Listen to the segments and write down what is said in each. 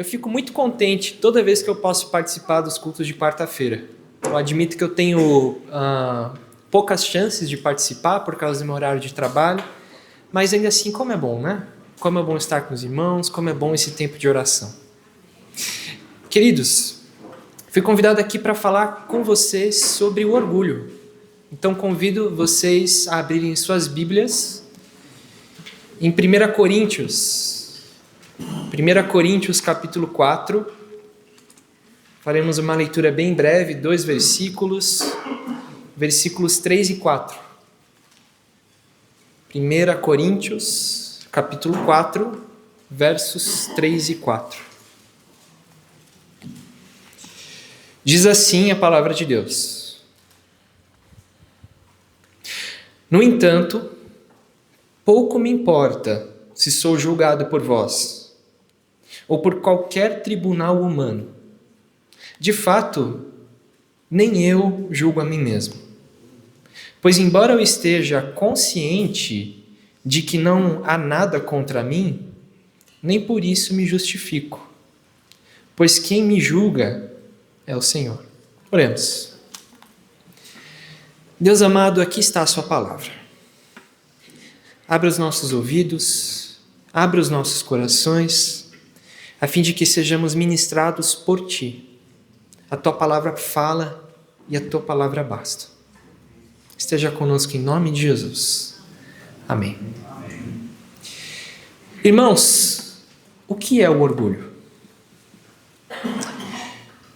fico muito contente toda vez que eu posso participar dos cultos de quarta-feira. Eu admito que eu tenho poucas chances de participar por causa do meu horário de trabalho, mas ainda assim, como é bom, né? Como é bom estar com os irmãos, como é bom esse tempo de oração. Queridos, fui convidado aqui para falar com vocês sobre o orgulho. Então convido vocês a abrirem suas Bíblias em 1 Coríntios capítulo 4. Faremos uma leitura bem breve, 2 versículos 3 e 4. 1 Coríntios capítulo 4, versos 3 e 4. Diz assim a palavra de Deus: No entanto, pouco me importa se sou julgado por vós, ou por qualquer tribunal humano. De fato, nem eu julgo a mim mesmo. Pois embora eu esteja consciente de que não há nada contra mim, nem por isso me justifico. Pois quem me julga é o Senhor. Oremos. Deus amado, aqui está a sua palavra. Abra os nossos ouvidos, abra os nossos corações, a fim de que sejamos ministrados por Ti. A Tua palavra fala e a Tua palavra basta. Esteja conosco em nome de Jesus. Amém. Irmãos, o que é o orgulho?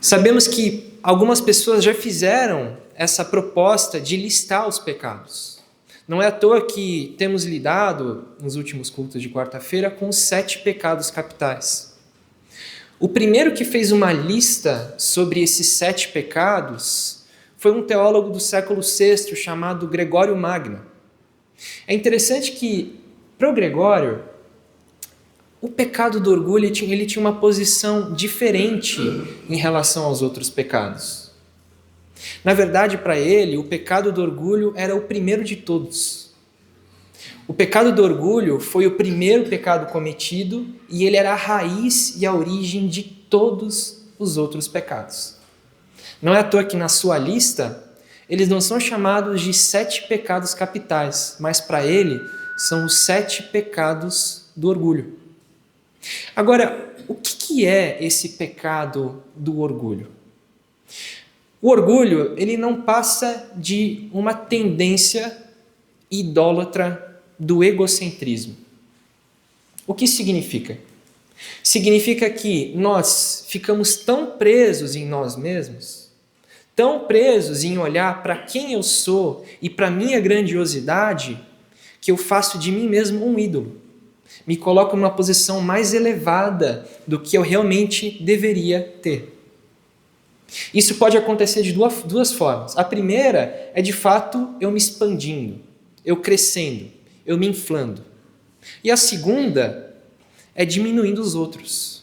Sabemos que algumas pessoas já fizeram essa proposta de listar os pecados. Não é à toa que temos lidado, nos últimos cultos de quarta-feira, com os 7 pecados capitais. O primeiro que fez uma lista sobre esses 7 pecados foi um teólogo do século VI chamado Gregório Magno. É interessante que, para o Gregório, o pecado do orgulho ele tinha uma posição diferente em relação aos outros pecados. Na verdade, para ele, o pecado do orgulho era o primeiro de todos. O pecado do orgulho foi o primeiro pecado cometido e ele era a raiz e a origem de todos os outros pecados. Não é à toa que na sua lista, eles não são chamados de 7 pecados capitais, mas para ele são os 7 pecados do orgulho. Agora, o que é esse pecado do orgulho? O orgulho, ele não passa de uma tendência idólatra do egocentrismo. O que significa? Significa que nós ficamos tão presos em nós mesmos, tão presos em olhar para quem eu sou e para a minha grandiosidade, que eu faço de mim mesmo um ídolo. Me coloco numa posição mais elevada do que eu realmente deveria ter. Isso pode acontecer de duas formas. A primeira é, de fato, eu me expandindo, eu crescendo, eu me inflando. E a segunda é diminuindo os outros.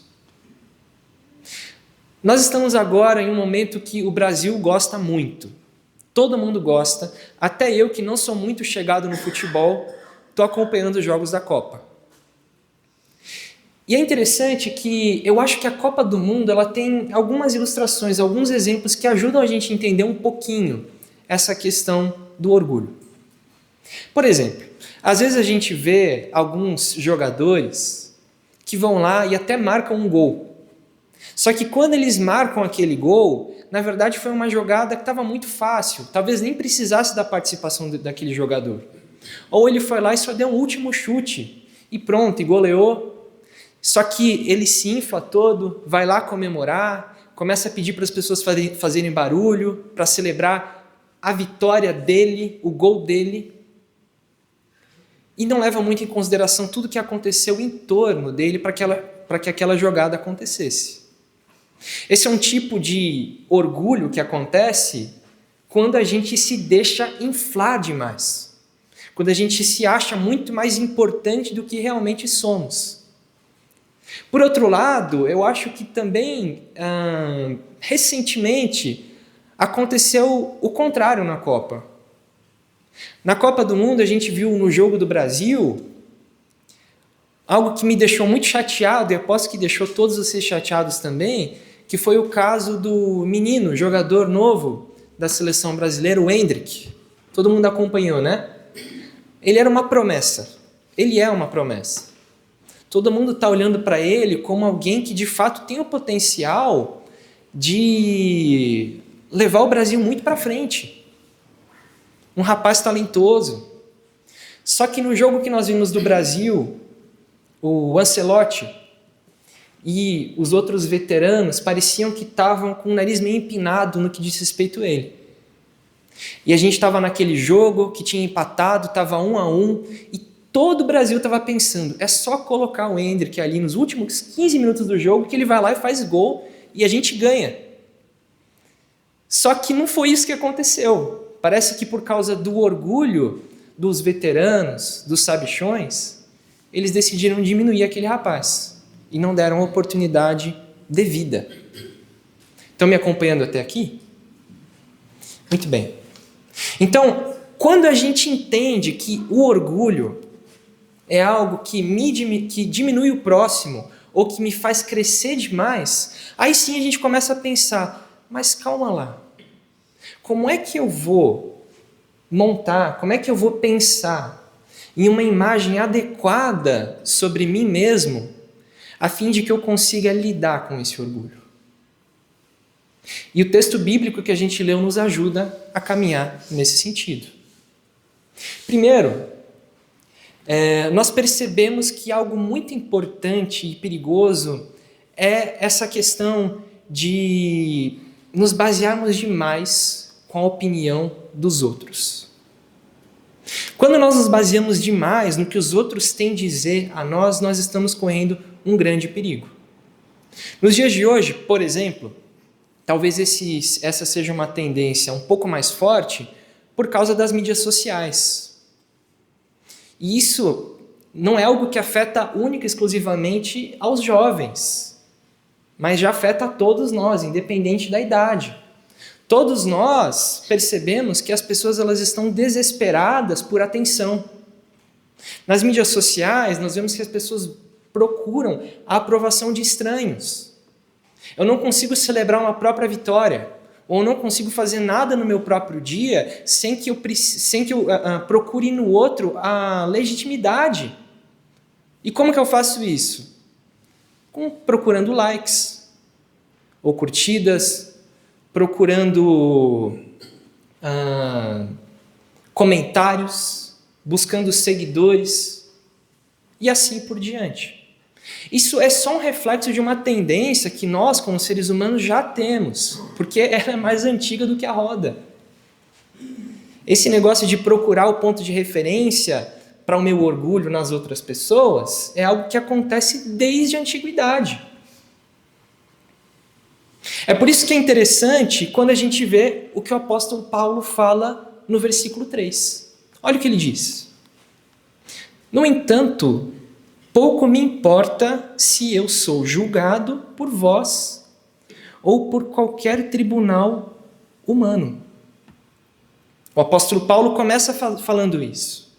Nós estamos agora em um momento que o Brasil gosta muito. Todo mundo gosta, até eu que não sou muito chegado no futebol, estou acompanhando os jogos da Copa. E é interessante que eu acho que a Copa do Mundo ela tem algumas ilustrações, alguns exemplos que ajudam a gente a entender um pouquinho essa questão do orgulho. Por exemplo, às vezes a gente vê alguns jogadores que vão lá e até marcam um gol. Só que quando eles marcam aquele gol, na verdade foi uma jogada que estava muito fácil, talvez nem precisasse da participação daquele jogador. Ou ele foi lá e só deu um último chute e pronto, e goleou. Só que ele se infla todo, vai lá comemorar, começa a pedir para as pessoas fazerem barulho, para celebrar a vitória dele, o gol dele, e não leva muito em consideração tudo o que aconteceu em torno dele para que aquela jogada acontecesse. Esse é um tipo de orgulho que acontece quando a gente se deixa inflar demais, quando a gente se acha muito mais importante do que realmente somos. Por outro lado, eu acho que também, recentemente, aconteceu o contrário na Copa. Na Copa do Mundo, a gente viu no jogo do Brasil Algo que me deixou muito chateado, e aposto que deixou todos vocês chateados também, que foi o caso do menino, jogador novo da seleção brasileira, o Endrick. Todo mundo acompanhou, né? Ele era uma promessa. Ele é uma promessa. Todo mundo está olhando para ele como alguém que de fato tem o potencial de levar o Brasil muito para frente. Um rapaz talentoso. Só que no jogo que nós vimos do Brasil, o Ancelotti e os outros veteranos pareciam que estavam com o nariz meio empinado no que diz respeito a ele. E a gente estava naquele jogo que tinha empatado, estava 1-1, e todo o Brasil estava pensando, é só colocar o Endrick ali nos últimos 15 minutos do jogo que ele vai lá e faz gol e a gente ganha. Só que não foi isso que aconteceu. Parece que por causa do orgulho dos veteranos, dos sabichões, eles decidiram diminuir aquele rapaz e não deram a oportunidade devida. Estão me acompanhando até aqui? Muito bem. Então, quando a gente entende que o orgulho é algo que diminui o próximo ou que me faz crescer demais, aí sim a gente começa a pensar, mas calma lá, como é que eu vou montar, como é que eu vou pensar em uma imagem adequada sobre mim mesmo, a fim de que eu consiga lidar com esse orgulho? E o texto bíblico que a gente leu nos ajuda a caminhar nesse sentido. Primeiro, nós percebemos que algo muito importante e perigoso é essa questão de nos basearmos demais com a opinião dos outros. Quando nós nos baseamos demais no que os outros têm a dizer a nós, nós estamos correndo um grande perigo. Nos dias de hoje, por exemplo, talvez essa seja uma tendência um pouco mais forte por causa das mídias sociais. E isso não é algo que afeta única e exclusivamente aos jovens, mas já afeta a todos nós, independente da idade. Todos nós percebemos que as pessoas elas estão desesperadas por atenção. Nas mídias sociais, nós vemos que as pessoas procuram a aprovação de estranhos. Eu não consigo celebrar uma própria vitória, ou não consigo fazer nada no meu próprio dia sem que eu procure no outro a legitimidade. E como que eu faço isso? Procurando likes, ou curtidas, procurando comentários, buscando seguidores, e assim por diante. Isso é só um reflexo de uma tendência que nós, como seres humanos, já temos, porque ela é mais antiga do que a roda. Esse negócio de procurar o ponto de referência para o meu orgulho nas outras pessoas é algo que acontece desde a antiguidade. É por isso que é interessante quando a gente vê o que o apóstolo Paulo fala no versículo 3. Olha o que ele diz. No entanto, pouco me importa se eu sou julgado por vós ou por qualquer tribunal humano. O apóstolo Paulo começa falando isso.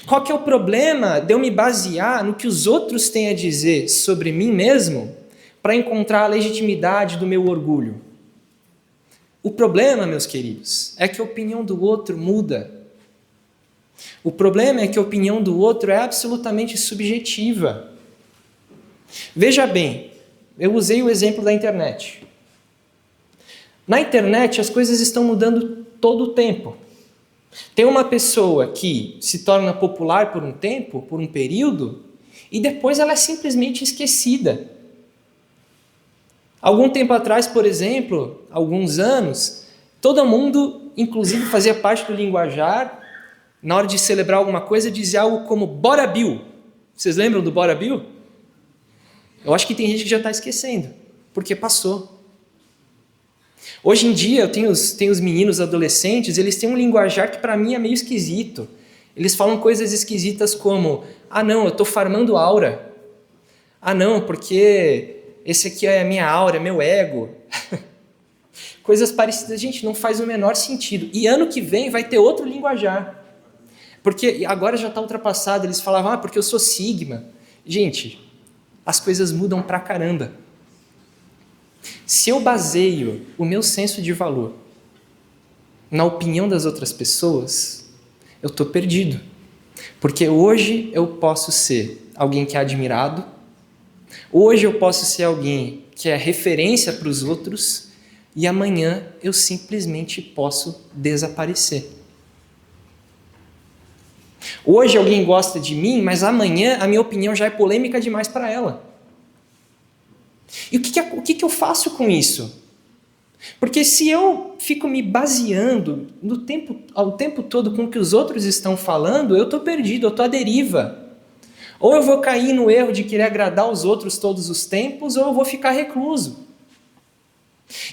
Qual que é o problema de eu me basear no que os outros têm a dizer sobre mim mesmo para encontrar a legitimidade do meu orgulho? O problema, meus queridos, é que a opinião do outro muda. O problema é que a opinião do outro é absolutamente subjetiva. Veja bem, eu usei o exemplo da internet. Na internet, as coisas estão mudando todo o tempo. Tem uma pessoa que se torna popular por um tempo, por um período, e depois ela é simplesmente esquecida. Algum tempo atrás, por exemplo, alguns anos, todo mundo, inclusive, fazia parte do linguajar. Na hora de celebrar alguma coisa, dizia algo como Bora Bill. Vocês lembram do Bora Bill? Eu acho que tem gente que já está esquecendo, porque passou. Hoje em dia, eu tenho os meninos adolescentes, eles têm um linguajar que para mim é meio esquisito. Eles falam coisas esquisitas como, não, eu estou farmando aura. Não, porque esse aqui é a minha aura, é meu ego. Coisas parecidas, gente, não faz o menor sentido. E ano que vem vai ter outro linguajar. Porque agora já está ultrapassado, eles falavam, porque eu sou sigma, Gente, as coisas mudam pra caramba. Se eu baseio o meu senso de valor na opinião das outras pessoas, eu estou perdido. Porque hoje eu posso ser alguém que é admirado, hoje eu posso ser alguém que é referência para os outros, e amanhã eu simplesmente posso desaparecer. Hoje alguém gosta de mim, mas amanhã a minha opinião já é polêmica demais para ela. E o que eu faço com isso? Porque se eu fico me baseando ao tempo todo com o que os outros estão falando, eu estou perdido, eu estou à deriva. Ou eu vou cair no erro de querer agradar os outros todos os tempos, ou eu vou ficar recluso.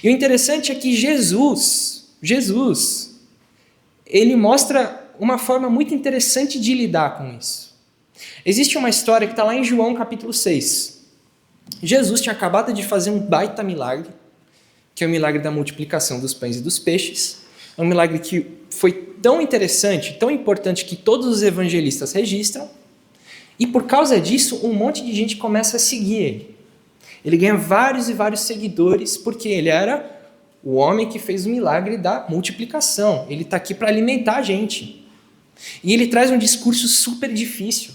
E o interessante é que Jesus, ele mostra uma forma muito interessante de lidar com isso. Existe uma história que está lá em João capítulo 6. Jesus tinha acabado de fazer um baita milagre, que é o milagre da multiplicação dos pães e dos peixes. É um milagre que foi tão interessante, tão importante, que todos os evangelistas registram, e por causa disso, um monte de gente começa a seguir ele. Ele ganha vários e vários seguidores, porque ele era o homem que fez o milagre da multiplicação. Ele está aqui para alimentar a gente. E ele traz um discurso super difícil.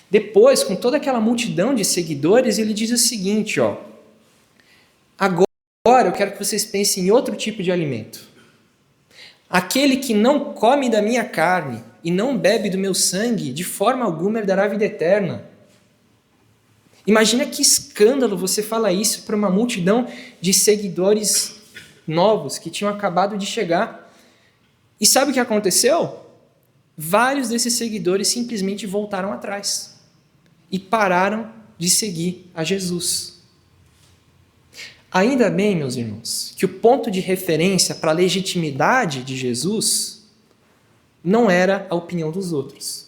Depois, com toda aquela multidão de seguidores, ele diz o seguinte, agora eu quero que vocês pensem em outro tipo de alimento. Aquele que não come da minha carne e não bebe do meu sangue, de forma alguma herdará a vida eterna. Imagina que escândalo você fala isso para uma multidão de seguidores novos que tinham acabado de chegar. E sabe o que aconteceu? Vários desses seguidores simplesmente voltaram atrás e pararam de seguir a Jesus. Ainda bem, meus irmãos, que o ponto de referência para a legitimidade de Jesus não era a opinião dos outros,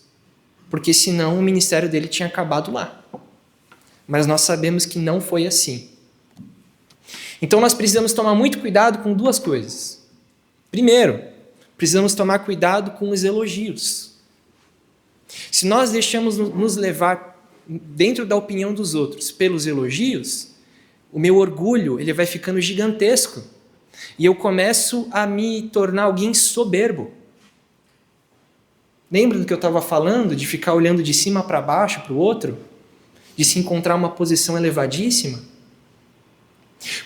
porque senão o ministério dele tinha acabado lá. Mas nós sabemos que não foi assim. Então nós precisamos tomar muito cuidado com duas coisas. Primeiro, precisamos tomar cuidado com os elogios. Se nós deixamos nos levar dentro da opinião dos outros pelos elogios, o meu orgulho ele vai ficando gigantesco. E eu começo a me tornar alguém soberbo. Lembra do que eu estava falando, de ficar olhando de cima para baixo para o outro? De se encontrar uma posição elevadíssima?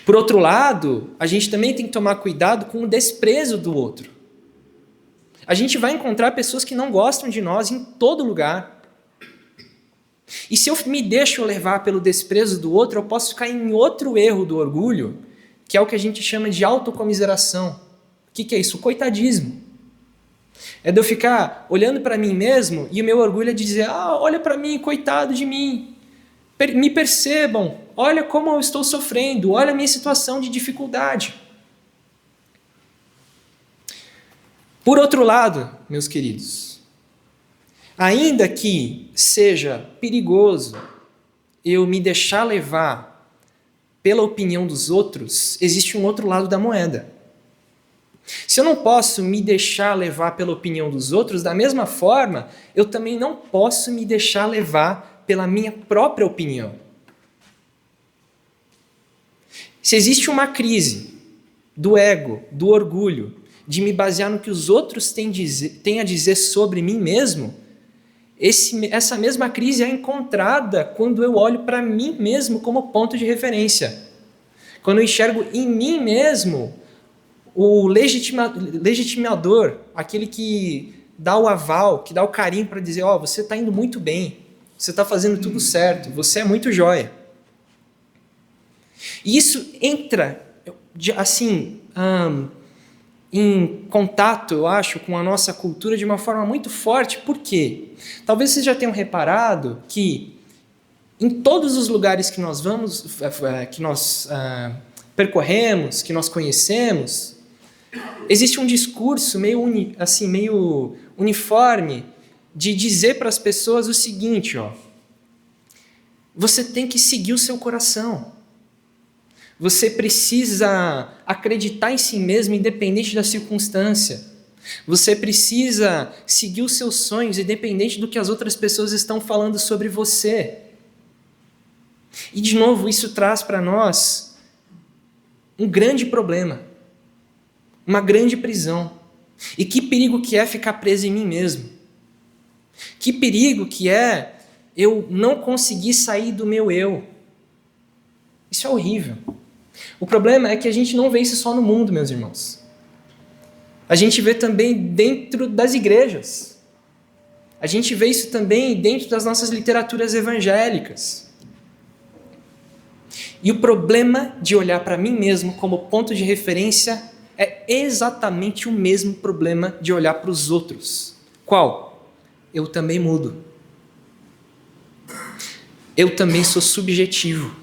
Por outro lado, a gente também tem que tomar cuidado com o desprezo do outro. A gente vai encontrar pessoas que não gostam de nós em todo lugar. E se eu me deixo levar pelo desprezo do outro, eu posso ficar em outro erro do orgulho, que é o que a gente chama de autocomiseração. O que é isso? O coitadismo. É de eu ficar olhando para mim mesmo e o meu orgulho é de dizer, olha para mim, coitado de mim. Me percebam, olha como eu estou sofrendo, olha a minha situação de dificuldade. Por outro lado, meus queridos, ainda que seja perigoso eu me deixar levar pela opinião dos outros, existe um outro lado da moeda. Se eu não posso me deixar levar pela opinião dos outros, da mesma forma, eu também não posso me deixar levar pela minha própria opinião. Se existe uma crise do ego, do orgulho, de me basear no que os outros têm a dizer sobre mim mesmo, essa mesma crise é encontrada quando eu olho para mim mesmo como ponto de referência. Quando eu enxergo em mim mesmo o legitimador, aquele que dá o aval, que dá o carinho para dizer, você está indo muito bem, você está fazendo tudo certo, você é muito joia. E isso entra, assim, em contato, eu acho, com a nossa cultura de uma forma muito forte. Por quê? Talvez vocês já tenham reparado que em todos os lugares que nós vamos, que nós percorremos, que nós conhecemos, existe um discurso meio uniforme de dizer para as pessoas o seguinte, você tem que seguir o seu coração. Você precisa acreditar em si mesmo, independente da circunstância. Você precisa seguir os seus sonhos, independente do que as outras pessoas estão falando sobre você. E, de novo, isso traz para nós um grande problema, uma grande prisão. E que perigo que é ficar preso em mim mesmo. Que perigo que é eu não conseguir sair do meu eu. Isso é horrível. O problema é que a gente não vê isso só no mundo, meus irmãos. A gente vê também dentro das igrejas. A gente vê isso também dentro das nossas literaturas evangélicas. E o problema de olhar para mim mesmo como ponto de referência é exatamente o mesmo problema de olhar para os outros. Qual? Eu também mudo. Eu também sou subjetivo.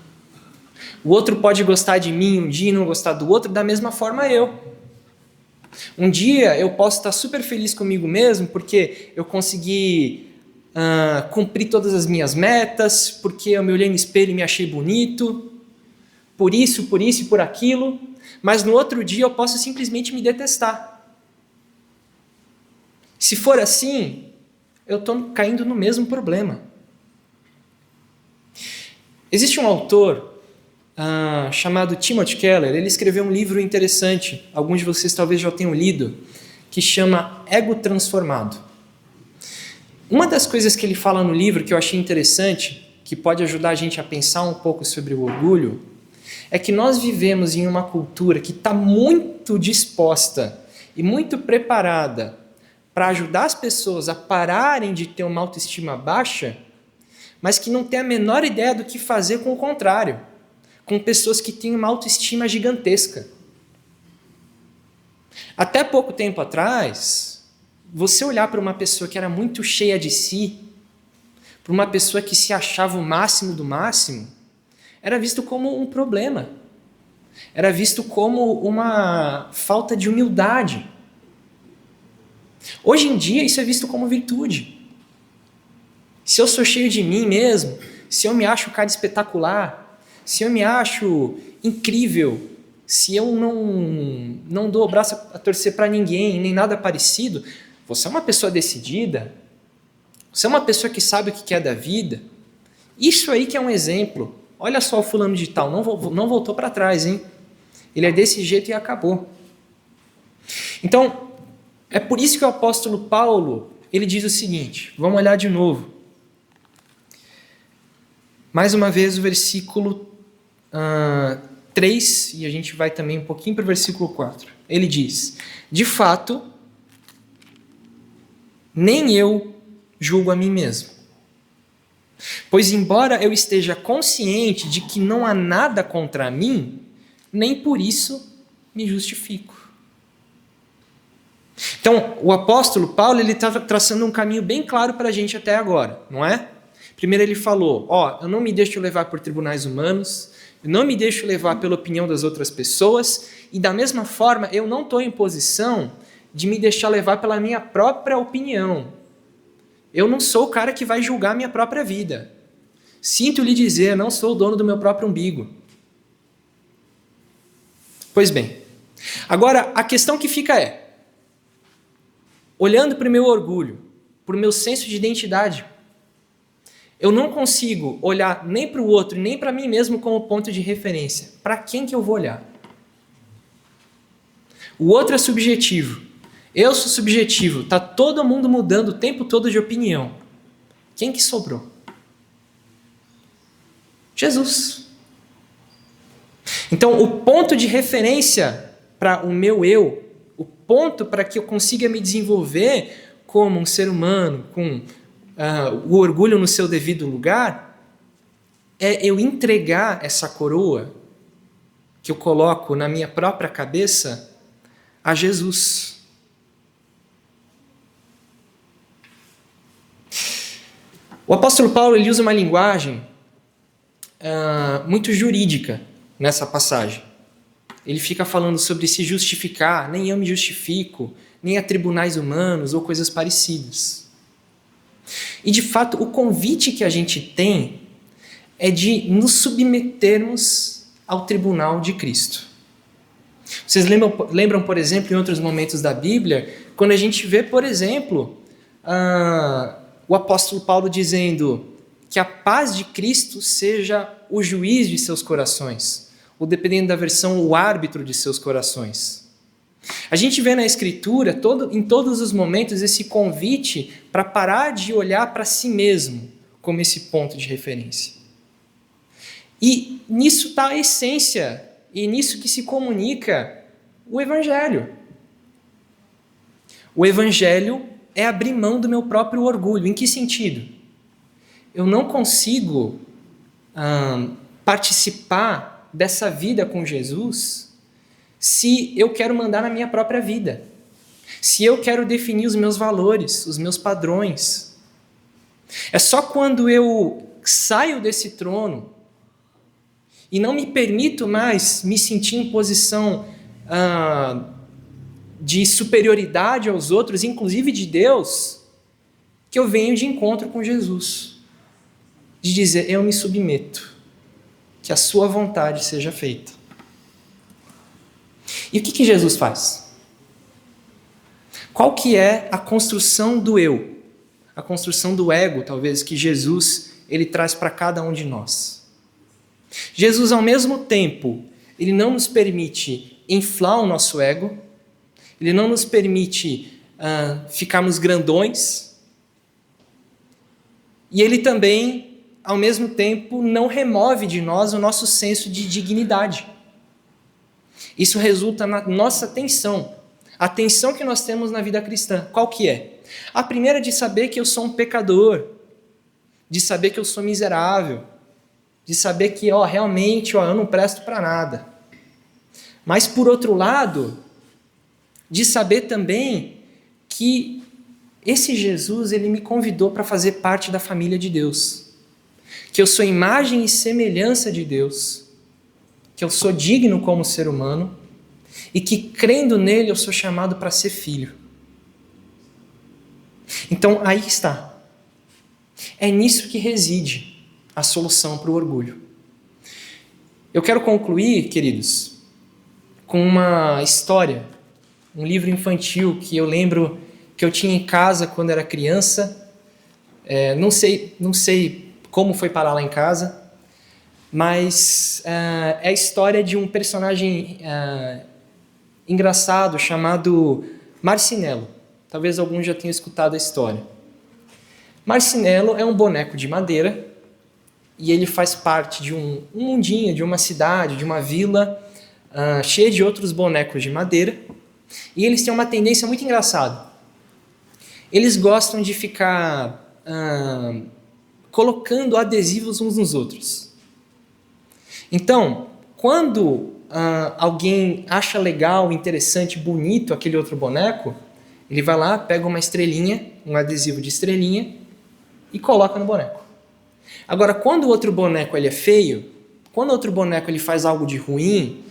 O outro pode gostar de mim um dia e não gostar do outro, da mesma forma eu. Um dia eu posso estar super feliz comigo mesmo porque eu consegui cumprir todas as minhas metas, porque eu me olhei no espelho e me achei bonito, por isso e por aquilo, mas no outro dia eu posso simplesmente me detestar. Se for assim, eu estou caindo no mesmo problema. Existe um autor chamado Timothy Keller. Ele escreveu um livro interessante, alguns de vocês talvez já tenham lido, que chama Ego Transformado. Uma das coisas que ele fala no livro que eu achei interessante, que pode ajudar a gente a pensar um pouco sobre o orgulho, é que nós vivemos em uma cultura que está muito disposta e muito preparada para ajudar as pessoas a pararem de ter uma autoestima baixa, mas que não tem a menor ideia do que fazer com o contrário, com pessoas que têm uma autoestima gigantesca. Até pouco tempo atrás, você olhar para uma pessoa que era muito cheia de si, para uma pessoa que se achava o máximo do máximo, era visto como um problema. Era visto como uma falta de humildade. Hoje em dia, isso é visto como virtude. Se eu sou cheio de mim mesmo, se eu me acho um cara espetacular, se eu me acho incrível, se eu não dou o braço a torcer para ninguém, nem nada parecido, você é uma pessoa decidida, você é uma pessoa que sabe o que quer da vida. Isso aí que é um exemplo. Olha só o fulano de tal, não voltou para trás, hein? Ele é desse jeito e acabou. Então, é por isso que o apóstolo Paulo, ele diz o seguinte, vamos olhar de novo. Mais uma vez o versículo 3, e a gente vai também um pouquinho para o versículo 4. Ele diz, de fato, nem eu julgo a mim mesmo. Pois embora eu esteja consciente de que não há nada contra mim, nem por isso me justifico. Então, o apóstolo Paulo está traçando um caminho bem claro para a gente até agora, não é? Primeiro ele falou, eu não me deixo levar por tribunais humanos, eu não me deixo levar pela opinião das outras pessoas, e da mesma forma eu não estou em posição de me deixar levar pela minha própria opinião. Eu não sou o cara que vai julgar a minha própria vida. Sinto lhe dizer, não sou o dono do meu próprio umbigo. Pois bem, agora a questão que fica é, olhando para o meu orgulho, para o meu senso de identidade, eu não consigo olhar nem para o outro, nem para mim mesmo como ponto de referência. Para quem que eu vou olhar? O outro é subjetivo. Eu sou subjetivo. Está todo mundo mudando o tempo todo de opinião. Quem que sobrou? Jesus. Então, o ponto de referência para o meu eu, o ponto para que eu consiga me desenvolver como um ser humano, com o orgulho no seu devido lugar, é eu entregar essa coroa que eu coloco na minha própria cabeça a Jesus. O apóstolo Paulo ele usa uma linguagem muito jurídica nessa passagem. Ele fica falando sobre se justificar, nem eu me justifico, nem a tribunais humanos ou coisas parecidas. E, de fato, o convite que a gente tem é de nos submetermos ao tribunal de Cristo. Vocês lembram, por exemplo, em outros momentos da Bíblia, Quando a gente vê, por exemplo, o apóstolo Paulo dizendo que a paz de Cristo seja o juiz de seus corações, ou dependendo da versão, o árbitro de seus corações. A gente vê na Escritura, em todos os momentos, esse convite para parar de olhar para si mesmo como esse ponto de referência. E nisso está a essência, e nisso que se comunica o Evangelho. O Evangelho é abrir mão do meu próprio orgulho. Em que sentido? Eu não consigo participar dessa vida com Jesus se eu quero mandar na minha própria vida. Se eu quero definir os meus valores, os meus padrões. É só quando eu saio desse trono e não me permito mais me sentir em posição de superioridade aos outros, inclusive de Deus, que eu venho de encontro com Jesus. De dizer, eu me submeto, que a sua vontade seja feita. E o que Jesus faz? Qual que é a construção do eu? A construção do ego, talvez, que Jesus ele traz para cada um de nós. Jesus, ao mesmo tempo, ele não nos permite inflar o nosso ego, ele não nos permite ficarmos grandões, e ele também, ao mesmo tempo, não remove de nós o nosso senso de dignidade. Isso resulta na nossa tensão, a tensão que nós temos na vida cristã. Qual que é? A primeira é de saber que eu sou um pecador, de saber que eu sou miserável, de saber que realmente eu não presto para nada. Mas, por outro lado, de saber também que esse Jesus ele me convidou para fazer parte da família de Deus, que eu sou imagem e semelhança de Deus, que eu sou digno como ser humano e que, crendo nele, eu sou chamado para ser filho. Então, aí está. É nisso que reside a solução para o orgulho. Eu quero concluir, queridos, com uma história, um livro infantil que eu lembro que eu tinha em casa quando era criança. Não sei como foi parar lá em casa, mas é a história de um personagem engraçado chamado Marcinelo. Talvez alguns já tenham escutado a história. Marcinelo é um boneco de madeira e ele faz parte de um mundinho, de uma cidade, de uma vila cheia de outros bonecos de madeira, e eles têm uma tendência muito engraçada. Eles gostam de ficar colocando adesivos uns nos outros. Então, quando alguém acha legal, interessante, bonito aquele outro boneco, ele vai lá, pega uma estrelinha, um adesivo de estrelinha e coloca no boneco. Agora, quando o outro boneco ele é feio, quando o outro boneco ele faz algo de ruim,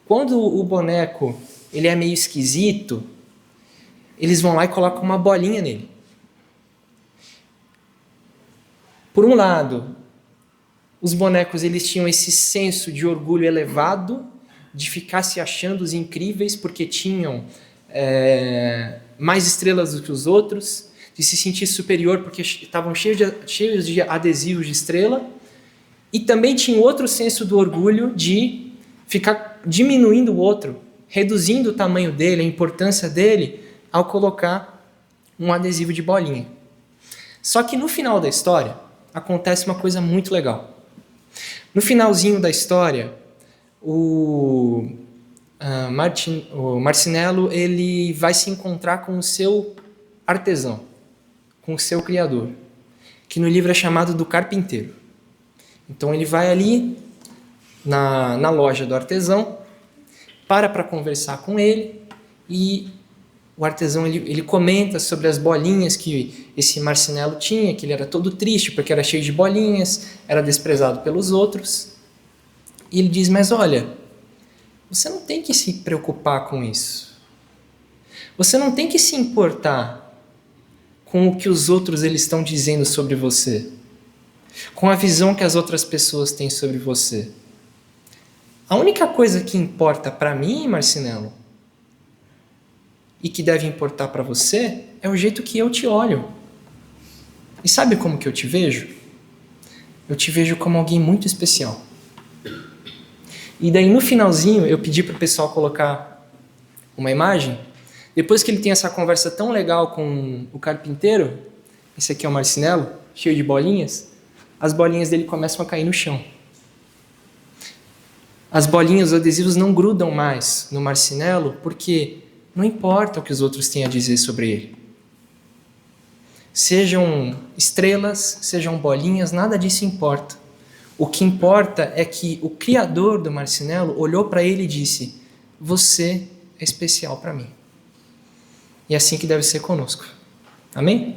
quando o boneco ele é meio esquisito, eles vão lá e colocam uma bolinha nele. Por um lado, os bonecos eles tinham esse senso de orgulho elevado, de ficar se achando os incríveis porque tinham mais estrelas do que os outros, de se sentir superior porque estavam cheios de adesivos de estrela, e também tinha outro senso do orgulho de ficar diminuindo o outro, reduzindo o tamanho dele, a importância dele, ao colocar um adesivo de bolinha. Só que no final da história, acontece uma coisa muito legal. No finalzinho da história, o Marcinelo ele vai se encontrar com o seu artesão, com o seu criador, que no livro é chamado do carpinteiro. Então ele vai ali na loja do artesão, para conversar com ele, e o artesão ele comenta sobre as bolinhas que esse Marcinelo tinha, que ele era todo triste porque era cheio de bolinhas, era desprezado pelos outros. E ele diz, mas olha, você não tem que se preocupar com isso. Você não tem que se importar com o que os outros eles estão dizendo sobre você, com a visão que as outras pessoas têm sobre você. A única coisa que importa para mim, Marcinelo, e que deve importar para você é o jeito que eu te olho. E sabe como que eu te vejo? Eu te vejo como alguém muito especial. E daí no finalzinho eu pedi para o pessoal colocar uma imagem. Depois que ele tem essa conversa tão legal com o carpinteiro, esse aqui é o Marcinelo, cheio de bolinhas, as bolinhas dele começam a cair no chão. As bolinhas, os adesivos não grudam mais no Marcinelo porque não importa o que os outros têm a dizer sobre ele. Sejam estrelas, sejam bolinhas, nada disso importa. O que importa é que o criador do Marcinelo olhou para ele e disse: você é especial para mim. E é assim que deve ser conosco. Amém?